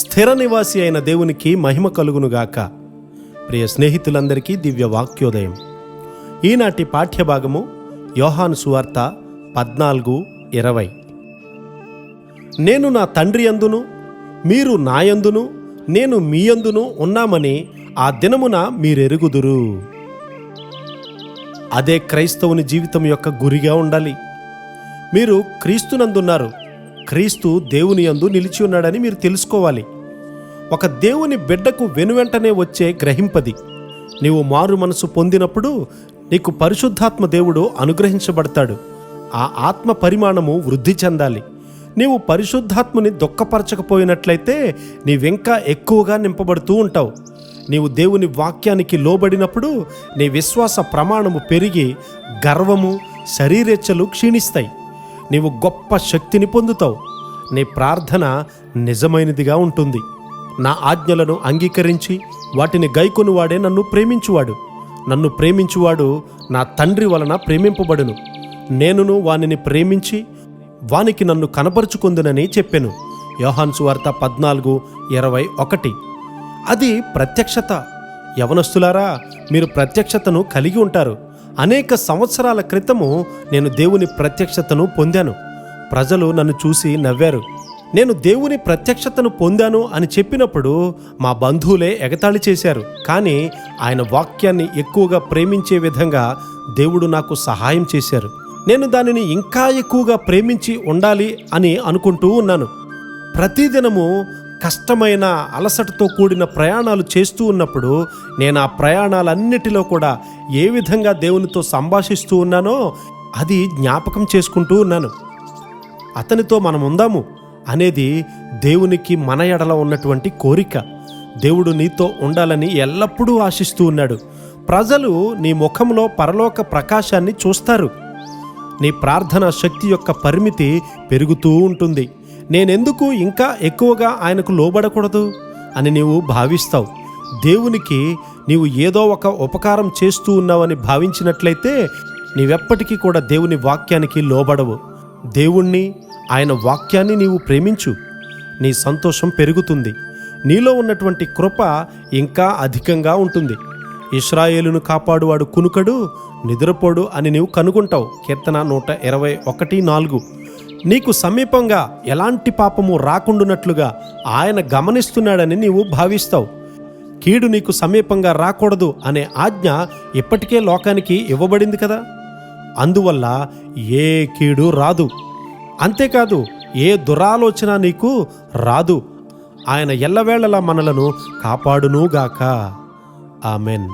స్థిర నివాసి అయిన దేవునికి మహిమ కలుగునుగాక. ప్రియ స్నేహితులందరికీ దివ్య వాక్యోదయం. ఈనాటి పాఠ్యభాగము యోహాను సువార్త 14:20. నేను నా తండ్రి యందును మీరు నా యందును నేను మీ యందును ఉన్నామని ఆ దినమున మీరెరుగుదురు. అదే క్రైస్తవుని జీవితం యొక్క గురిగా ఉండాలి. మీరు క్రీస్తునందున్నారు, క్రీస్తు దేవుని యందు నిలిచి ఉన్నాడని మీరు తెలుసుకోవాలి. ఒక దేవుని బిడ్డకు వెనువెంటనే వచ్చే గ్రహింపది. నీవు మారు మనసు పొందినప్పుడు నీకు పరిశుద్ధాత్మ దేవుడు అనుగ్రహించబడతాడు. ఆ ఆత్మ పరిమాణము వృద్ధి చెందాలి. నీవు పరిశుద్ధాత్మని దుఃఖపరచకపోయినట్లయితే నీవింకా ఎక్కువగా నింపబడుతూ ఉంటావు. నీవు దేవుని వాక్యానికి లోబడినప్పుడు నీ విశ్వాస ప్రమాణము పెరిగి గర్వము శరీరేచ్ఛలు క్షీణిస్తాయి. నీవు గొప్ప శక్తిని పొందుతావు. నీ ప్రార్థన నిజమైనదిగా ఉంటుంది. నా ఆజ్ఞలను అంగీకరించి వాటిని గైకొనువాడే నన్ను ప్రేమించువాడు. నన్ను ప్రేమించువాడు నా తండ్రి వలన ప్రేమింపబడును. నేనును వానిని ప్రేమించి వానికి నన్ను కనపరుచుకుందునని చెప్పెను. యోహాను సువార్త 14:21. అది ప్రత్యక్షత. యవనస్తులారా, మీరు ప్రత్యక్షతను కలిగి ఉంటారు. అనేక సంవత్సరాల క్రితము నేను దేవుని ప్రత్యక్షతను పొందాను. ప్రజలు నన్ను చూసి నవ్వారు. నేను దేవుని ప్రత్యక్షతను పొందాను అని చెప్పినప్పుడు మా బంధువులే ఎగతాళి చేశారు. కానీ ఆయన వాక్యాన్ని ఎక్కువగా ప్రేమించే విధంగా దేవుడు నాకు సహాయం చేశారు. నేను దానిని ఇంకా ఎక్కువగా ప్రేమించి ఉండాలి అని అనుకుంటూ ఉన్నాను. ప్రతిదినము కష్టమైన అలసటతో కూడిన ప్రయాణాలు చేస్తూ ఉన్నప్పుడు నేను ఆ ప్రయాణాలన్నిటిలో కూడా ఏ విధంగా దేవునితో సంభాషిస్తూ ఉన్నానో అది జ్ఞాపకం చేసుకుంటూ ఉన్నాను. అతనితో మనం ఉందాము అనేది దేవునికి మన ఎడల ఉన్నటువంటి కోరిక. దేవుడు నీతో ఉండాలని ఎల్లప్పుడూ ఆశిస్తూ ఉన్నాడు. ప్రజలు నీ ముఖంలో పరలోక ప్రకాశాన్ని చూస్తారు. నీ ప్రార్థనా శక్తి యొక్క పరిమితి పెరుగుతూ ఉంటుంది. నేనెందుకు ఇంకా ఎక్కువగా ఆయనకు లోబడకూడదు అని నీవు భావిస్తావు. దేవునికి నీవు ఏదో ఒక ఉపకారం చేస్తూ ఉన్నావని భావించినట్లయితే నీవెప్పటికీ కూడా దేవుని వాక్యానికి లోబడవు. దేవుణ్ణి, ఆయన వాక్యాన్ని నీవు ప్రేమించు. నీ సంతోషం పెరుగుతుంది. నీలో ఉన్నటువంటి కృప ఇంకా అధికంగా ఉంటుంది. ఇశ్రాయేలును కాపాడువాడు కునుకడు నిద్రపోడు అని నీవు కనుగొంటావు. కీర్తన 121:4. నీకు సమీపంగా ఎలాంటి పాపము రాకుండానట్లుగా ఆయన గమనిస్తున్నాడని నీవు భావిస్తావు. కీడు నీకు సమీపంగా రాకూడదు అనే ఆజ్ఞ ఇప్పటికే లోకానికి ఇవ్వబడింది కదా. అందువల్ల ఏ కీడు రాదు. అంతేకాదు, ఏ దురాలోచన నీకు రాదు. ఆయన ఎల్లవేళలా మనలను కాపాడునుగాక. ఆమెన్.